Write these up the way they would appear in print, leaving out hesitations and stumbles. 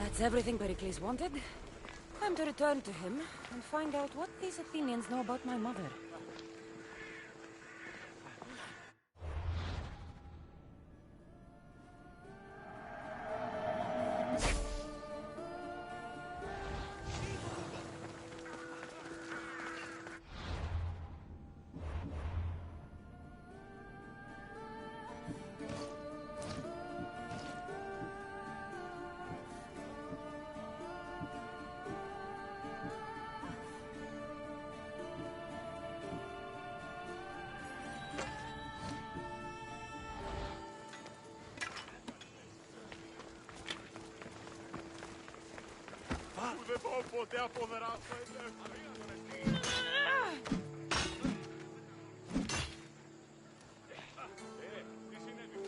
That's everything Pericles wanted. Time to return to him and find out what these Athenians know about my mother. Δεν πάω ποτέ αποδράσω ελεύθερη. Τι συνέβη?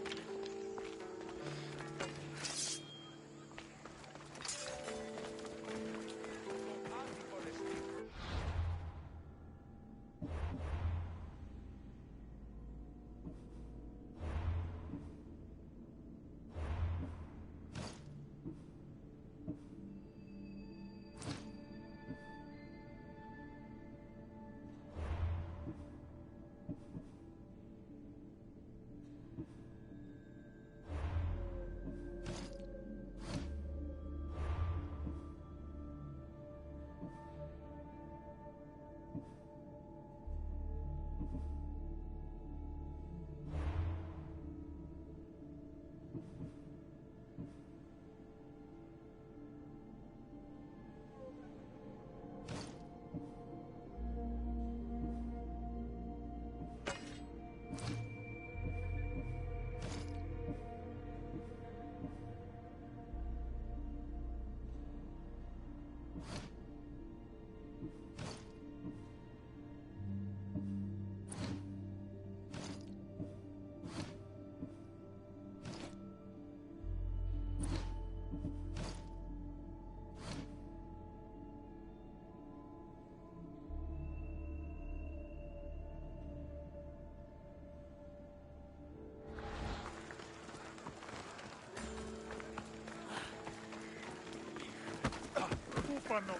Κούφανο.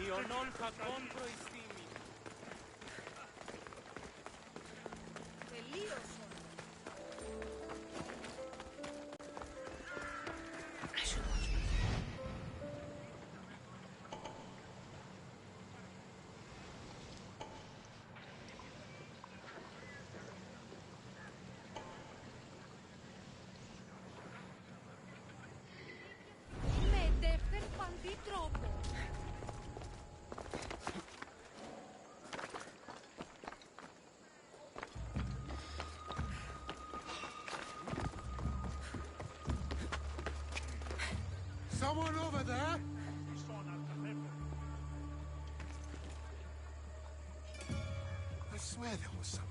Ιωνών κακών προϊστήμη. Τελείωσε. Με δεύτερο παντή τρόπο. Someone over there? I swear there was something.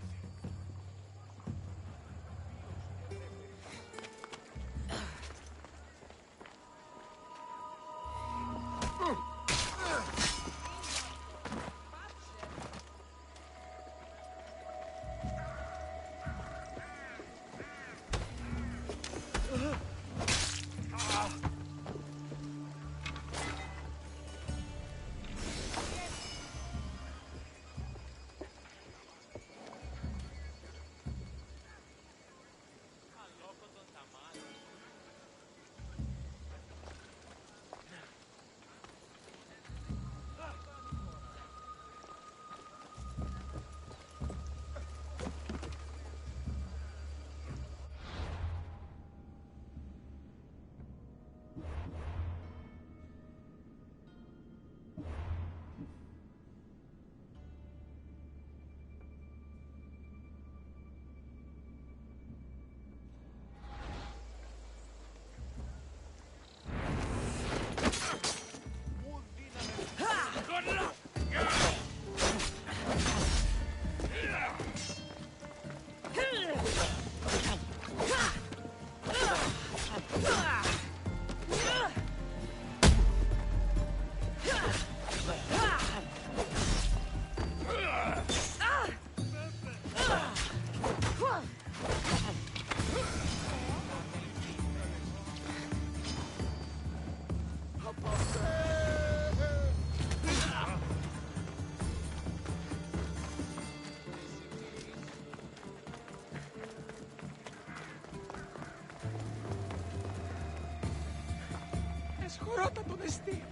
Εσχωρότα τον εστί.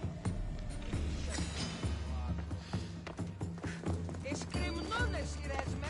Εσκριμνώνες σειρές με.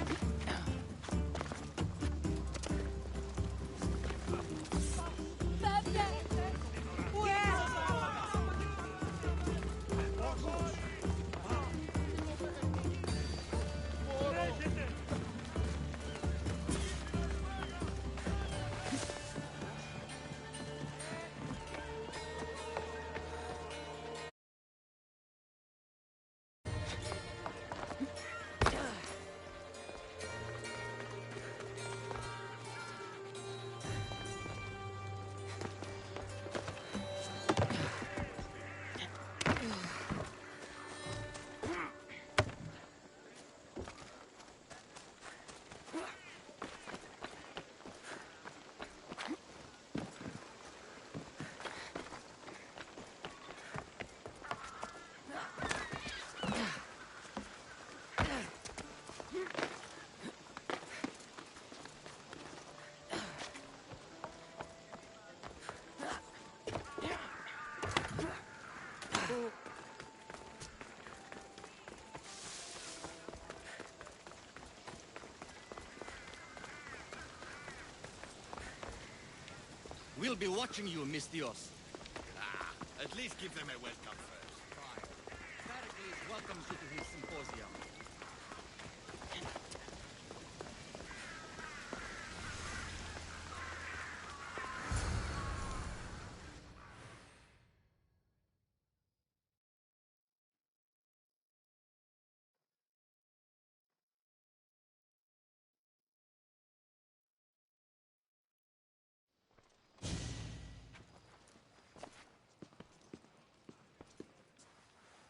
We'll be watching you, Miss Dios. At least give them a welcome first. Fine. Pericles welcomes you to his symposium.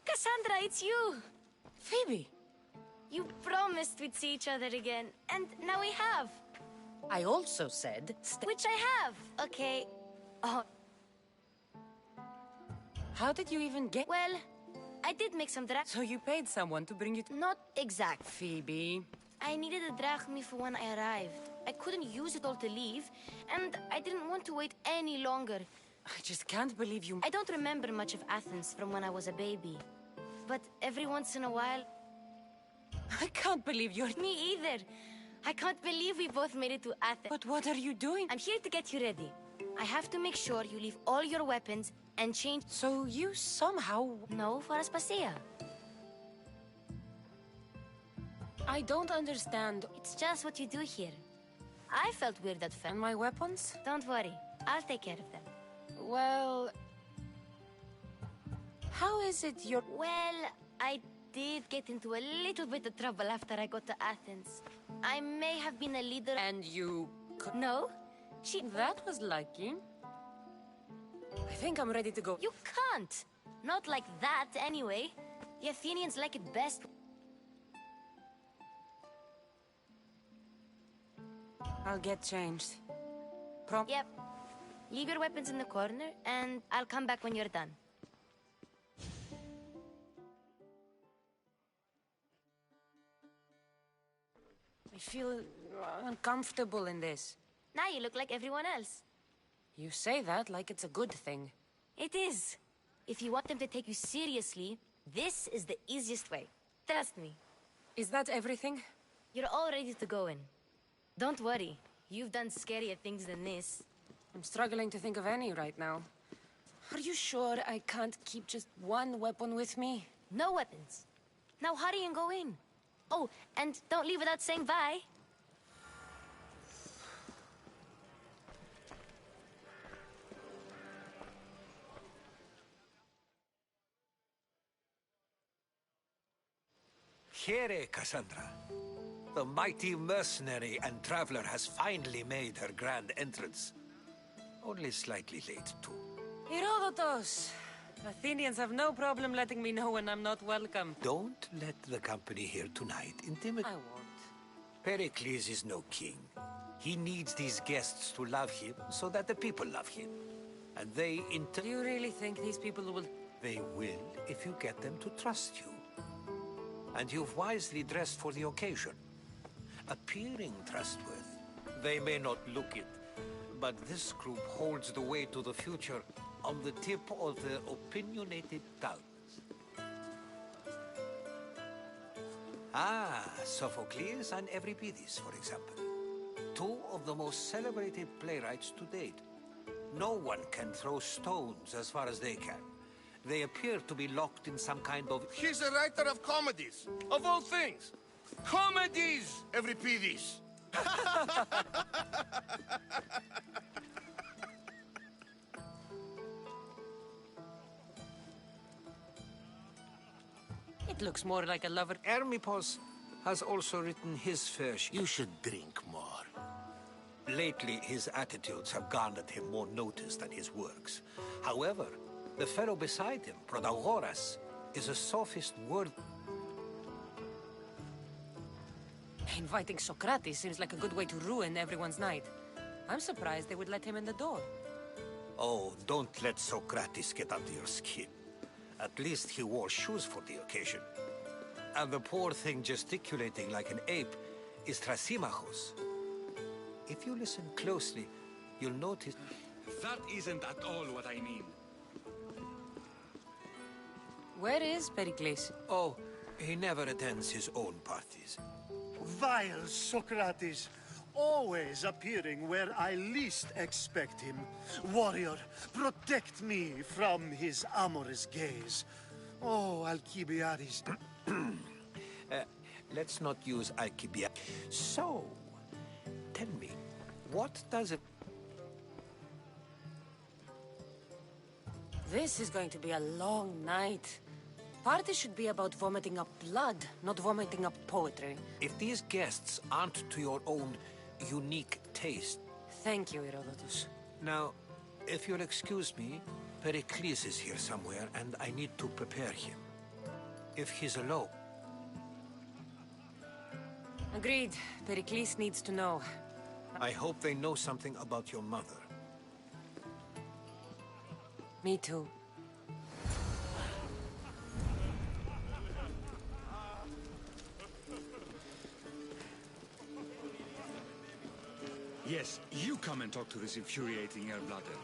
Cassandra, it's you! Phoebe! You promised we'd see each other again, and now we have. I also said... Which I have! Okay. Oh. How did you even get... Well, I did make some So you paid someone to bring you to... Not exact. Phoebe... I needed a drachmi for when I arrived. I couldn't use it all to leave, and I didn't want to wait any longer. I just can't believe you... I don't remember much of Athens from when I was a baby. But every once in a while... I can't believe you're... Me either. I can't believe we both made it to Athens. But what are you doing? I'm here to get you ready. I have to make sure you leave all your weapons and change... So you somehow... No, for Aspasia. I don't understand. It's just what you do here. I felt weird at first. And my weapons? Don't worry. I'll take care of them. Well... How is it you're... Well, I did get into a little bit of trouble after I got to Athens. I may have been a leader... And you... No? She... That was lucky. I think I'm ready to go. You can't! Not like that, anyway. The Athenians like it best. I'll get changed. Yep. Leave your weapons in the corner, and I'll come back when you're done. I feel uncomfortable in this. Now you look like everyone else. You say that like it's a good thing. It is. If you want them to take you seriously, this is the easiest way. Trust me. Is that everything? You're all ready to go in. Don't worry. You've done scarier things than this. I'm struggling to think of any right now. Are you sure I can't keep just one weapon with me? No weapons. Now hurry and go in. Oh, and don't leave without saying bye. Here, Cassandra. The mighty mercenary and traveler has finally made her grand entrance. Only slightly late, too. Herodotus! Athenians have no problem letting me know when I'm not welcome. Don't let the company here tonight intimidate... I won't. Pericles is no king. He needs these guests to love him so that the people love him. And they Do you really think these people will... They will if you get them to trust you. And you've wisely dressed for the occasion. Appearing trustworthy. They may not look it, but this group holds the way to the future on the tip of their opinionated tongues. Ah, Sophocles and Euripides, for example. Two of the most celebrated playwrights to date. No one can throw stones as far as they can. They appear to be locked in some kind of... He's a writer of comedies, of all things. Comedies, Euripides. It looks more like a lover. Hermippos has also written his fair share. You should drink more. Lately, his attitudes have garnered him more notice than his works. However, the fellow beside him, Protagoras, is a sophist worth... Inviting Socrates seems like a good way to ruin everyone's night. I'm surprised they would let him in the door. Oh, don't let Socrates get under your skin. At least he wore shoes for the occasion. And the poor thing gesticulating like an ape is Thrasymachos. If you listen closely, you'll notice... That isn't at all what I mean. Where is Pericles? Oh, he never attends his own parties. Vile Socrates, always appearing where I least expect him. Warrior, protect me from his amorous gaze. Oh, Alcibiades. Let's not use Alcibiades. So, tell me, what does it... This is going to be a long night. Party should be about vomiting up blood, not vomiting up poetry. If these guests aren't to your own unique taste... Thank you, Herodotus. Now, if you'll excuse me, Pericles is here somewhere, and I need to prepare him. If he's alone... Agreed. Pericles needs to know. I hope they know something about your mother. Me too. Yes, you come and talk to this infuriating air-blooded.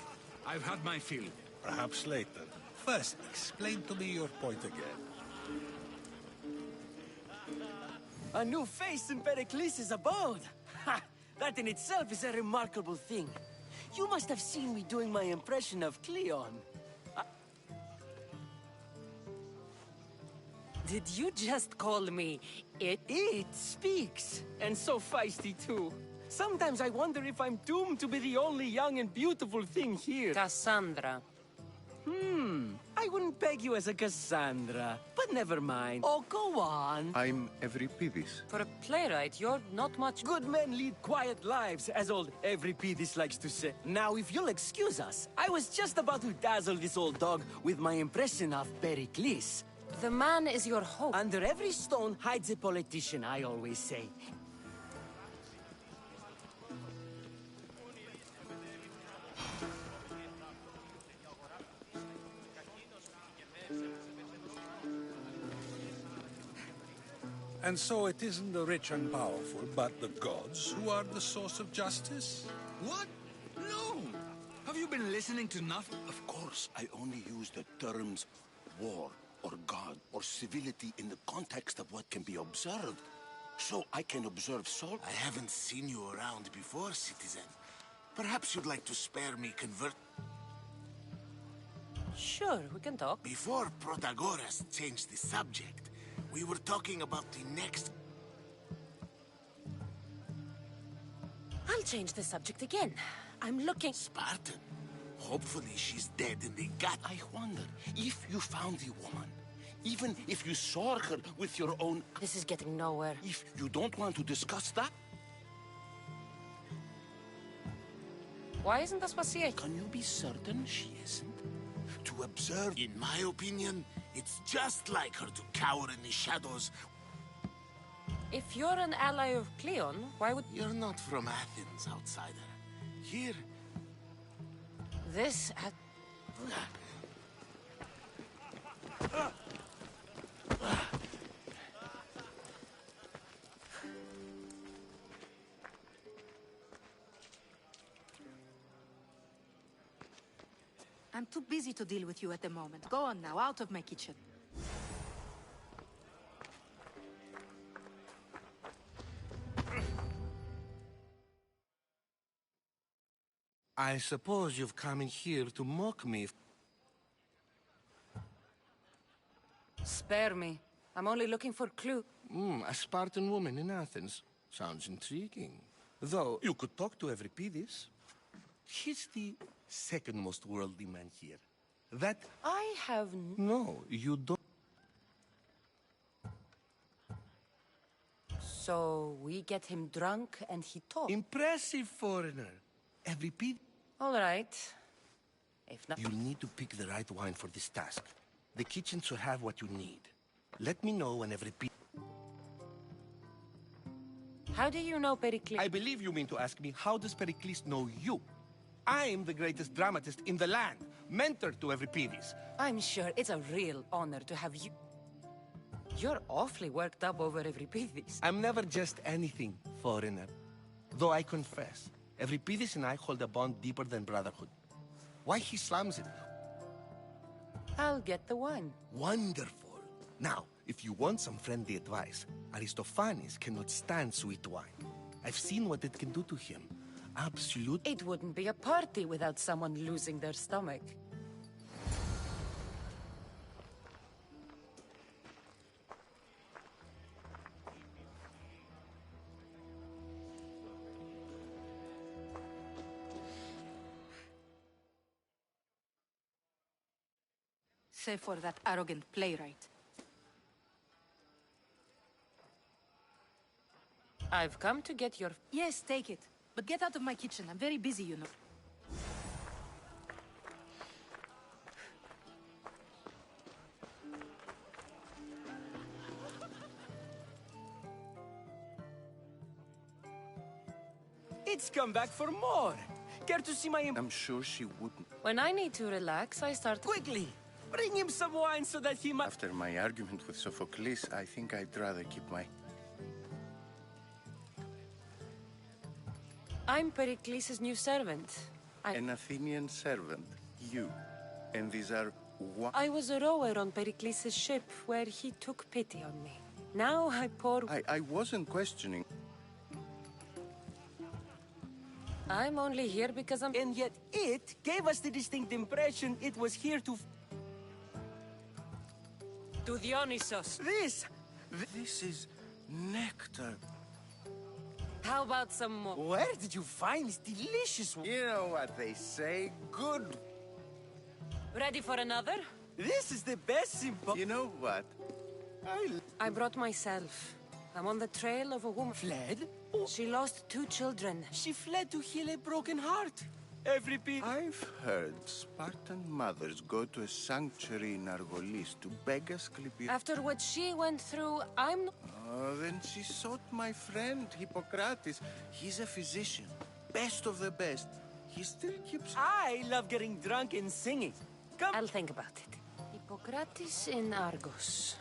I've had my fill. Perhaps later. First, explain to me your point again. A new face in Pericles' abode! Ha! That in itself is a remarkable thing. You must have seen me doing my impression of Cleon. Did you just call me it? It speaks, and so feisty too. Sometimes I wonder if I'm doomed to be the only young and beautiful thing here. Cassandra. I wouldn't peg you as a Cassandra, but never mind. Oh, go on. I'm Euripides. For a playwright, you're not much... Good men lead quiet lives, as old Euripides likes to say. Now, if you'll excuse us, I was just about to dazzle this old dog with my impression of Pericles. The man is your hope. Under every stone hides a politician, I always say. And so it isn't the rich and powerful, but the gods who are the source of justice? What? No! Have you been listening to nothing? Of course, I only use the terms war, or god, or civility in the context of what can be observed. So I can observe Sol. I haven't seen you around before, citizen. Perhaps you'd like to spare me convert... Sure, we can talk. Before Protagoras changed the subject, we were talking about the next... I'll change the subject again. I'm looking... Spartan. Hopefully she's dead in the gut. I wonder if you found the woman. Even if you saw her with your own... This is getting nowhere. If you don't want to discuss that... Why isn't Aspasia? Can you be certain she isn't? To observe, in my opinion, it's just like her to cower in the shadows. If you're an ally of Cleon, why would... You're not from Athens, outsider. Here... This... I'm too busy to deal with you at the moment. Go on now, out of my kitchen. I suppose you've come in here to mock me. Spare me. I'm only looking for clue. A Spartan woman in Athens. Sounds intriguing. Though, you could talk to Euripides. He's the second most worldly man here. That... I have... No, you don't... So, we get him drunk and he talks. Impressive, foreigner. Euripides... All right. If not... You'll need to pick the right wine for this task. The kitchen should have what you need. Let me know when Euripides... How do you know Pericles? I believe you mean to ask me, how does Pericles know you? I'm the greatest dramatist in the land, mentor to Euripides. I'm sure it's a real honor to have you. You're awfully worked up over Euripides. I'm never just anything, foreigner. Though I confess, Euripides and I hold a bond deeper than brotherhood. Why he slams it? I'll get the wine. Wonderful. Now, if you want some friendly advice, Aristophanes cannot stand sweet wine. I've seen what it can do to him. Absolute... It wouldn't be a party without someone losing their stomach. Save for that arrogant playwright. I've come to get your... Yes, take it. But get out of my kitchen. I'm very busy, you know. It's come back for more. Care to see my... I'm sure she wouldn't. When I need to relax, I start... Quickly! Bring him some wine so that he might... After my argument with Sophocles, I think I'd rather keep my... I'm Pericles' new servant. An Athenian servant. You. And these are... what? I was a rower on Pericles' ship, where he took pity on me. Now I pour... I wasn't questioning. I'm only here because I'm... And yet it gave us the distinct impression it was here to... To Dionysos. This is nectar. How about some more? Where did you find this delicious one? You know what they say, good... Ready for another? This is the best simple... You know what? I brought myself. I'm on the trail of a woman. Fled? She lost 2 children. She fled to heal a broken heart. I've heard Spartan mothers go to a sanctuary in Argolis to beg Asclepius. After what she went through, I'm... Oh, then she sought my friend, Hippocrates. He's a physician, best of the best. He still keeps... I love getting drunk and singing. Come. I'll think about it. Hippocrates in Argos.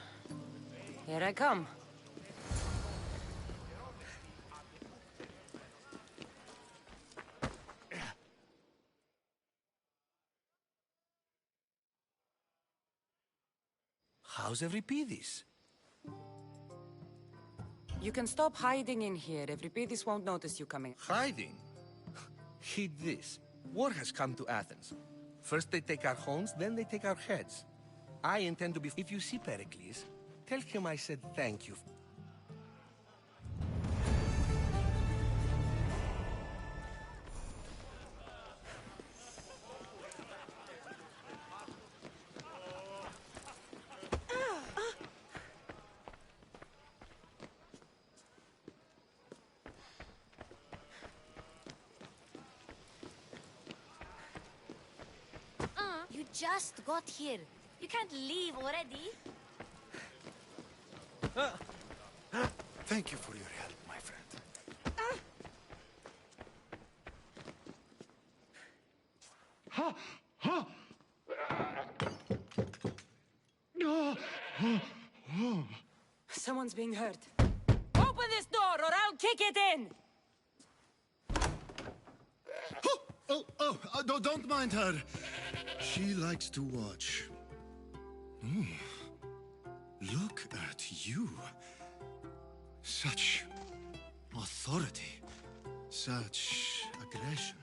Here I come. How's Euripides? You can stop hiding in here. Euripides won't notice you coming. Hiding? Heed this. War has come to Athens. First they take our homes, then they take our heads. I intend to be... If you see Pericles, tell him I said thank you. You just got here. You can't leave already. Thank you for your help, my friend. Someone's being hurt. Open this door or I'll kick it in! Don't mind her. She likes to watch. Ooh. Look at you. Such authority. Such aggression.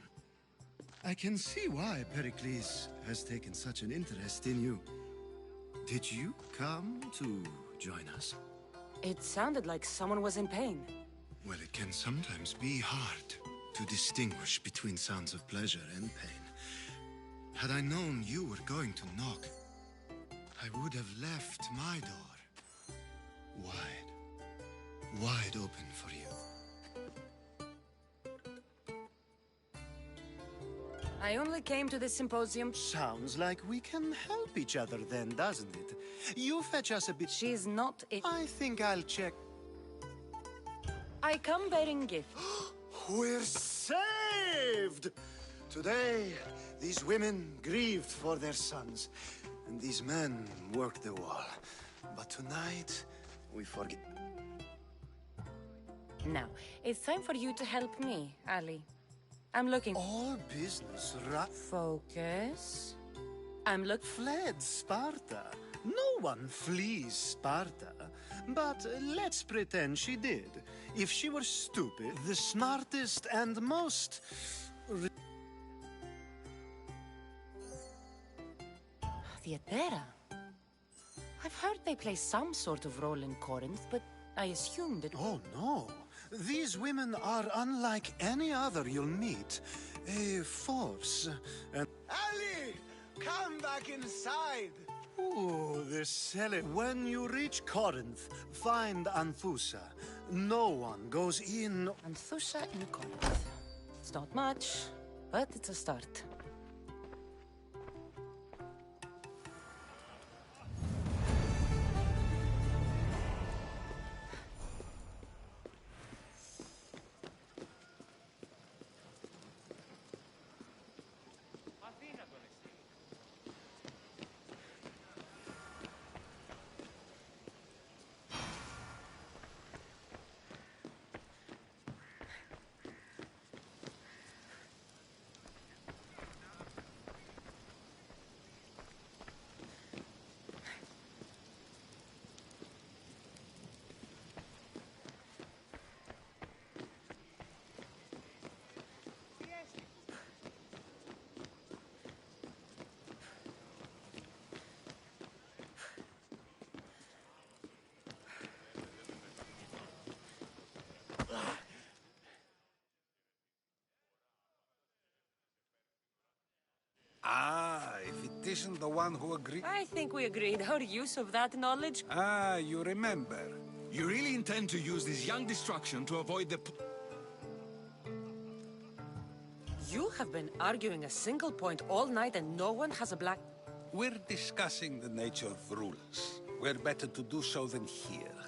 I can see why Pericles has taken such an interest in you. Did you come to join us? It sounded like someone was in pain. Well, it can sometimes be hard to distinguish between sounds of pleasure and pain. Had I known you were going to knock, I would have left my door wide open for you. I only came to the symposium. Sounds like we can help each other then, doesn't it? You fetch us a bit. She's not a... I think I'll check. I come bearing gifts. We're saved! Today, these women grieved for their sons, and these men worked the wall. But tonight, we forget. Now, it's time for you to help me, Ali. I'm looking... All business, Focus. Fled Sparta. No one flees Sparta. But let's pretend she did. If she were stupid, the smartest and most... Theatera. I've heard they play some sort of role in Corinth, but I assumed it... Oh, no. These women are unlike any other you'll meet. A force. Ali! Come back inside! Ooh, the silly. When you reach Corinth, find Anthusa. No one goes in... Anthusa in Corinth. It's not much, but it's a start. Ah, if it isn't the one who agreed... I think we agreed. Our use of that knowledge... Ah, you remember. You really intend to use this young destruction to avoid the... You have been arguing a single point all night and no one has a black... We're discussing the nature of rulers. Where better to do so than here.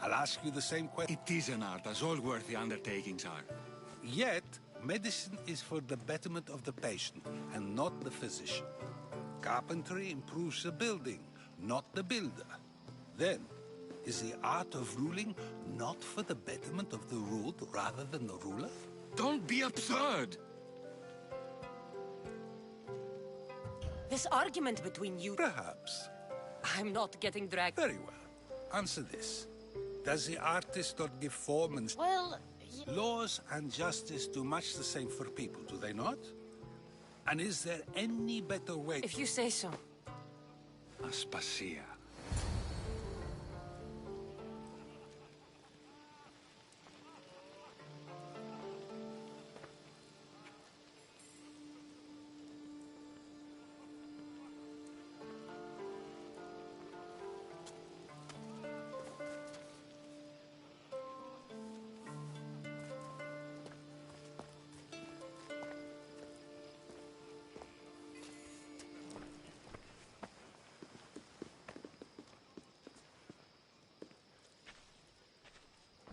I'll ask you the same question. It is an art, as all worthy undertakings are. Yet, medicine is for the betterment of the patient, and not the physician. Carpentry improves the building, not the builder. Then, is the art of ruling not for the betterment of the ruled rather than the ruler? Don't be absurd! This argument between you... Perhaps. I'm not getting dragged... Very well. Answer this. Does the artist not give form and... Well... Laws and justice do much the same for people, do they not? And is there any better way... If you say so. Aspasia.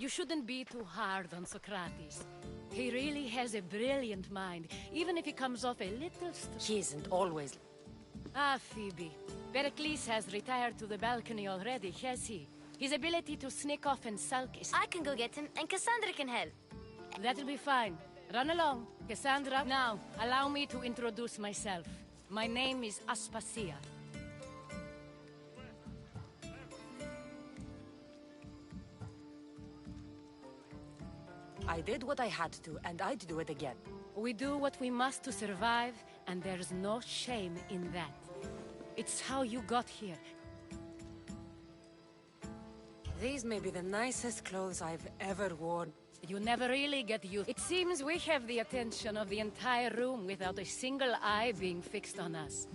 You shouldn't be too hard on Socrates. He really has a brilliant mind, even if he comes off a little... He isn't always... Ah, Phoebe. Pericles has retired to the balcony already, has he? His ability to sneak off and sulk is... I can go get him, and Cassandra can help. That'll be fine. Run along, Cassandra. Now, allow me to introduce myself. My name is Aspasia. I did what I had to, and I'd do it again. We do what we must to survive, and there's no shame in that. It's how you got here. These may be the nicest clothes I've ever worn. You never really get used. It seems we have the attention of the entire room without a single eye being fixed on us.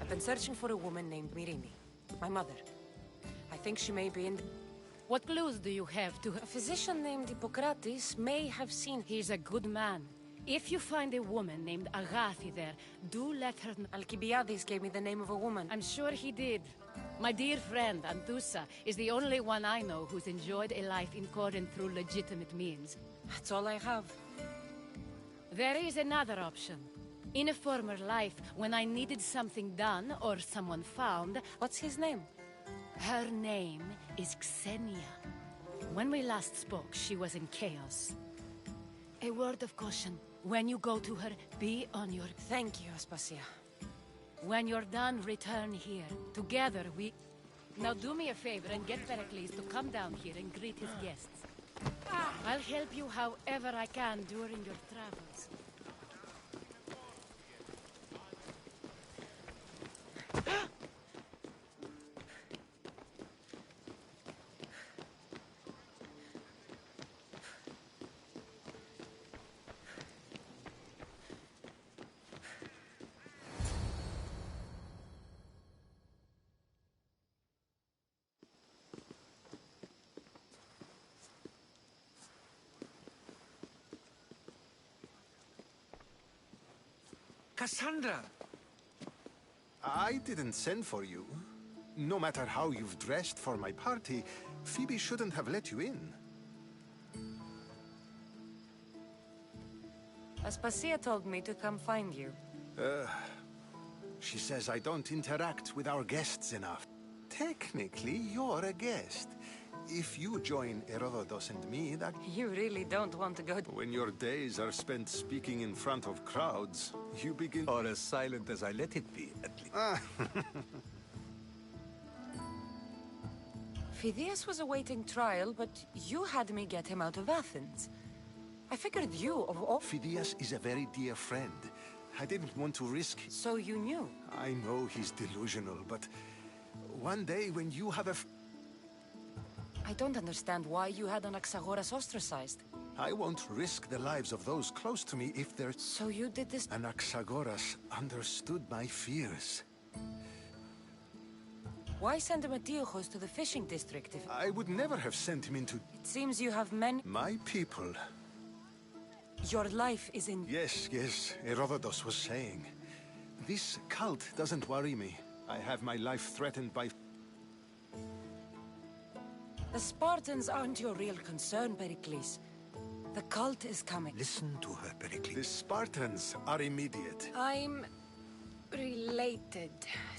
I've been searching for a woman named Mirini, my mother. I think she may be in... What clues do you have to... A physician named Hippocrates may have seen... He's a good man. If you find a woman named Agathi there, do let her know. Alcibiades gave me the name of a woman. I'm sure he did. My dear friend, Antusa, is the only one I know who's enjoyed a life in Corinth through legitimate means. That's all I have. There is another option. In a former life, when I needed something done or someone found... What's his name? Her name is Xenia. When we last spoke, she was in chaos. A word of caution. When you go to her, be on your... Thank you, Aspasia. When you're done, return here. Together, we... Now do me a favor and get Pericles to come down here and greet his guests. I'll help you however I can during your travels. Cassandra! I didn't send for you. No matter how you've dressed for my party, Phoebe shouldn't have let you in. Aspasia told me to come find you. She says I don't interact with our guests enough. Technically, you're a guest. If you join Herodotus and me, that... You really don't want to go... When your days are spent speaking in front of crowds, you begin... Or as silent as I let it be, at least. Phidias was awaiting trial, but you had me get him out of Athens. I figured you, of all... Phidias is a very dear friend. I didn't want to risk... So you knew? I know he's delusional, but... One day when you have a... I don't understand why you had Anaxagoras ostracized. I won't risk the lives of those close to me if they're... So you did this... Anaxagoras understood my fears. Why send Metiochos to the fishing district if... I would never have sent him into... It seems you have many... My people. Your life is in... Yes, Herodotus was saying. This cult doesn't worry me. I have my life threatened by... The Spartans aren't your real concern, Pericles. The cult is coming. Listen to her, Pericles. The Spartans are immediate. I'm... related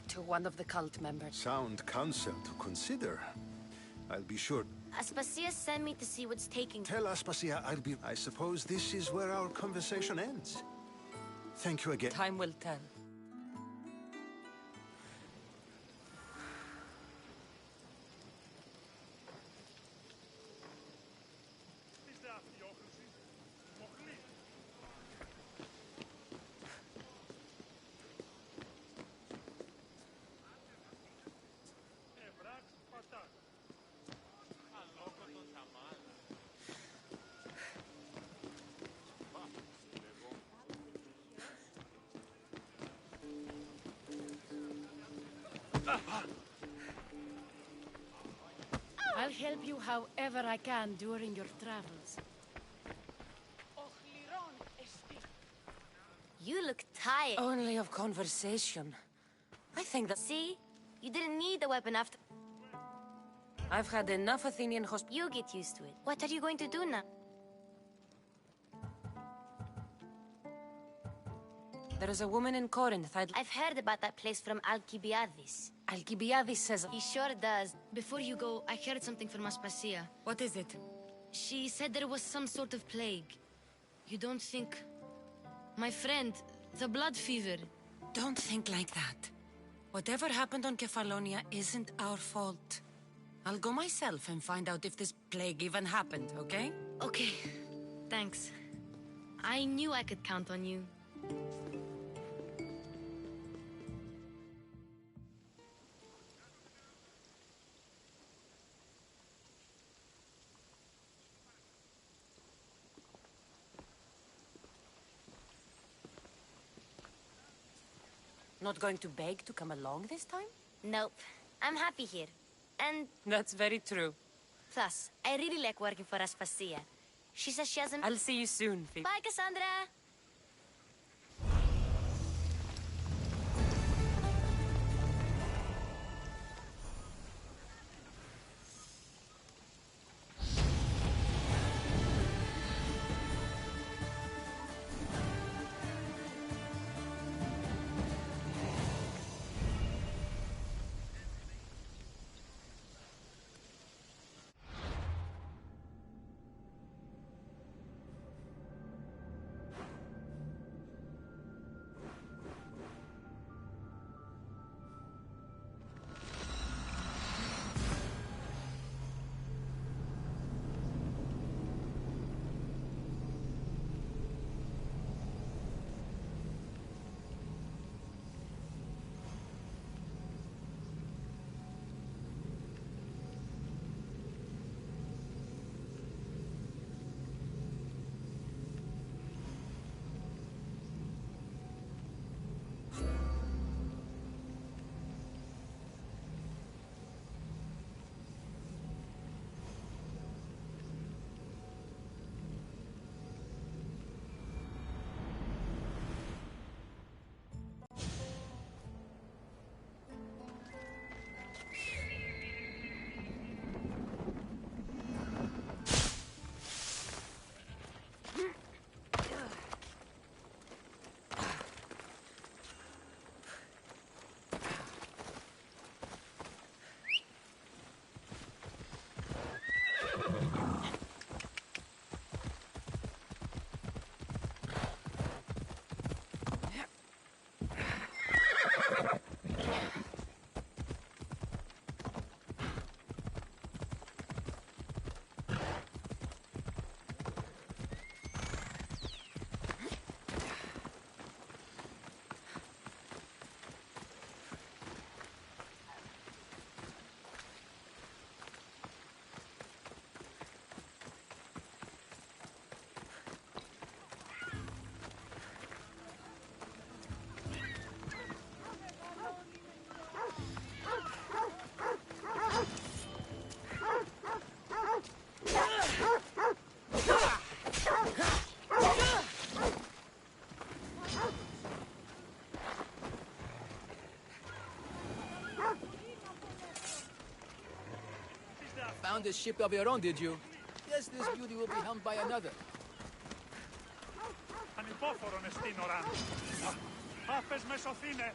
to one of the cult members. Sound counsel to consider. I'll be sure. Aspasia sent me to see what's taking... Tell Aspasia I'll be... I suppose this is where our conversation ends. Thank you again. Time will tell. I'll help you however I can during your travels. You look tired. Only of conversation. I think that... See? You didn't need the weapon after... I've had enough Athenian You get used to it. What are you going to do now? There is a woman in Corinth I've heard about that place from Alcibiades. Alcibiades says... He sure does. Before you go, I heard something from Aspasia. What is it? She said there was some sort of plague. You don't think... My friend, The blood fever. Don't think like that. Whatever happened on Kefalonia isn't our fault. I'll go myself and find out if this plague even happened, okay? Okay. Thanks. I knew I could count on you. Not going to beg to come along this time? Nope. I'm happy here. And... That's very true. plus, I really like working for Aspasia. She says she hasn't... I'll see you soon, Phoebe. Bye, Cassandra! Found a ship of your own, did you? Guess this beauty will be helmed by another. Ανυπόφορον εστίν οράν. Άφες με σωθήνε.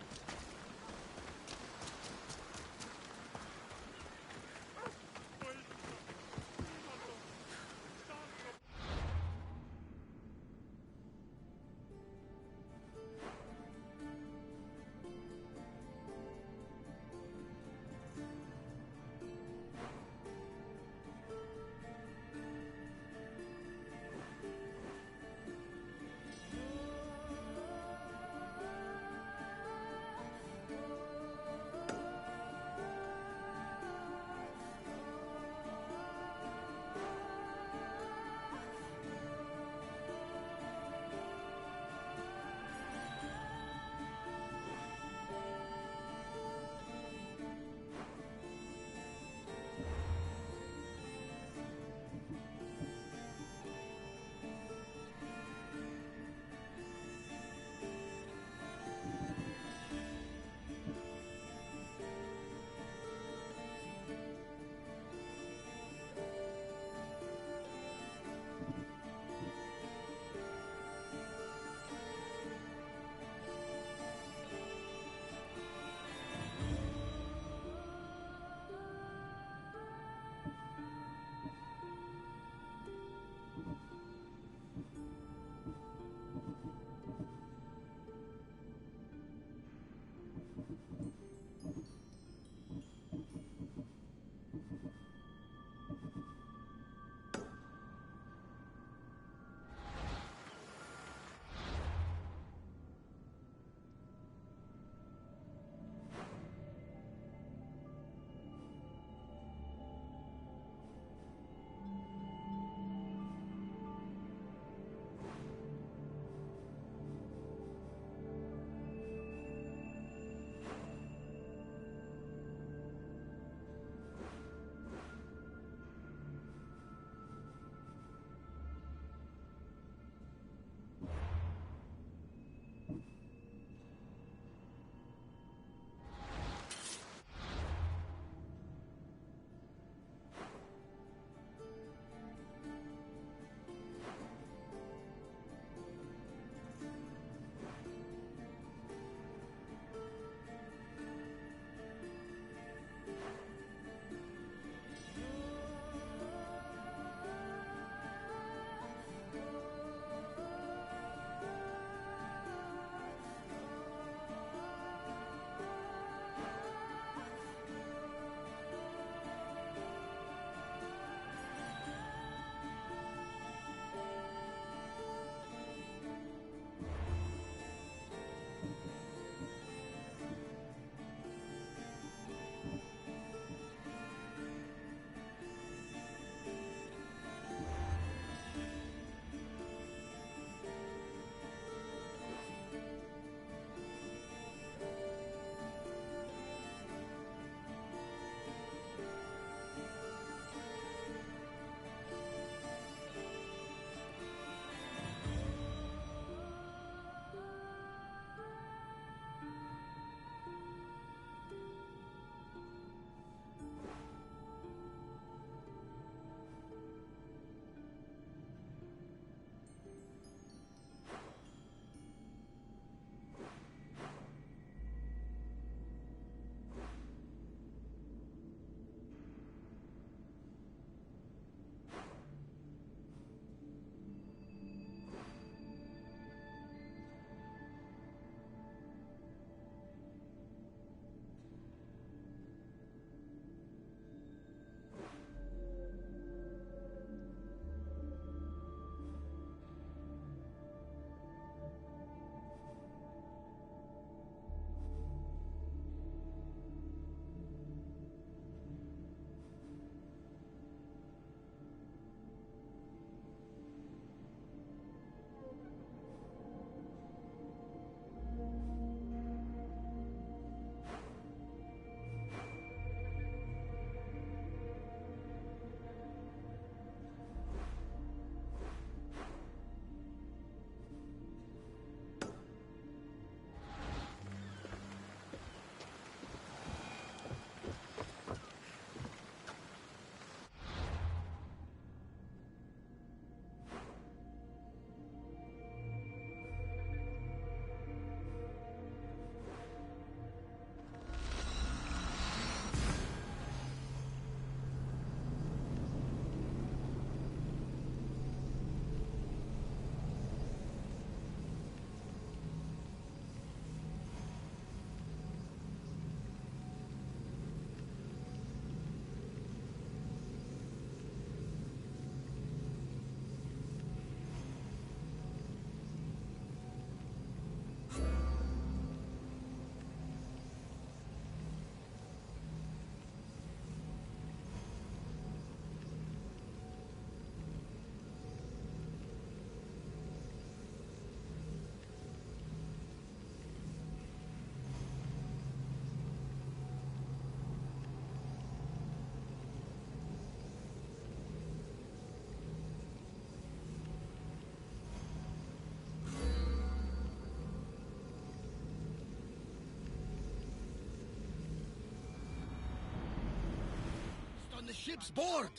the ship's board.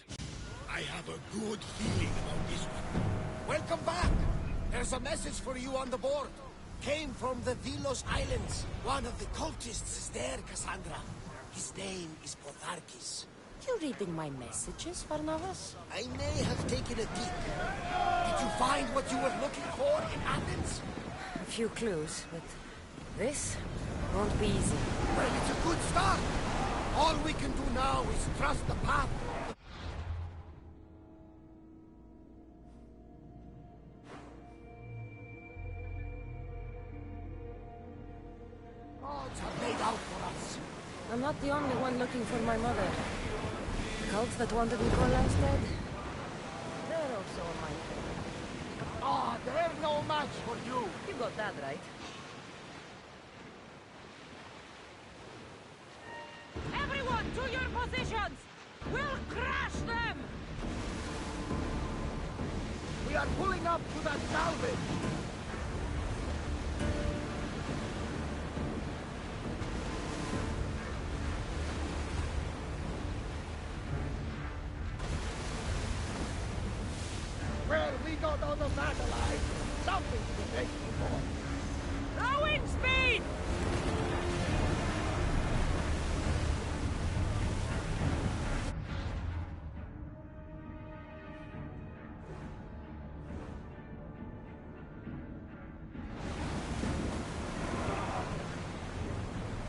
I have a good feeling about this one. Welcome back. There's a message for you on the board. Came from the Vilos Islands. One of the cultists is there, Cassandra. His name is Potharkis. You reading my messages, Barnabas? I may have taken a peek. Did you find what you were looking for in Athens? A few clues, but this won't be easy. Well, it's a good start. All we can do now is trust the path. Odds are laid out for us. I'm not the only one looking for my mother. The cult that wanted Nicolas dead, they're also on my trail. Ah, they're no match for you. You got that right. Everyone, to your positions! We'll crash them! We are pulling up to that salvage. Well, we got out of that alive. Something to be thankful for. Rowing speed!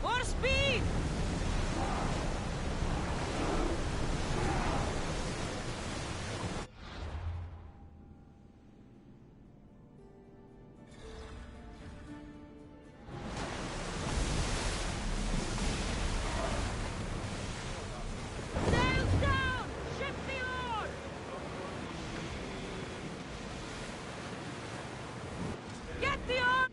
More speed! Sails down! Ship the oar! Get the oar!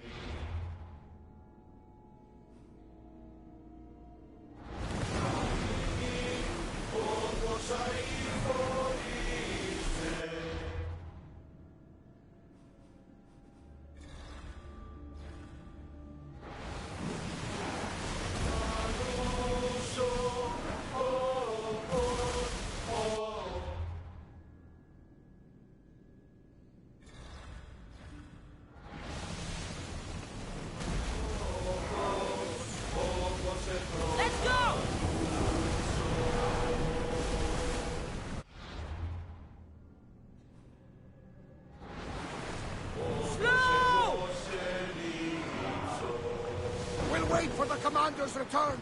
Let's go! Slow! We'll wait for the commander's return.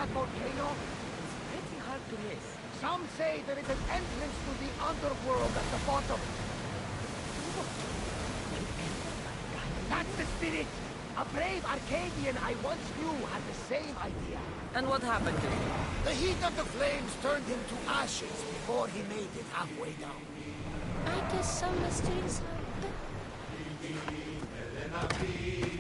that volcano? It's pretty hard to miss. Some say there is an entrance to the underworld at the bottom. That's the spirit! A brave Arcadian I once knew had the same idea. And what happened to him? The heat of the flames turned him to ashes before he made it halfway down. I guess some mysteries are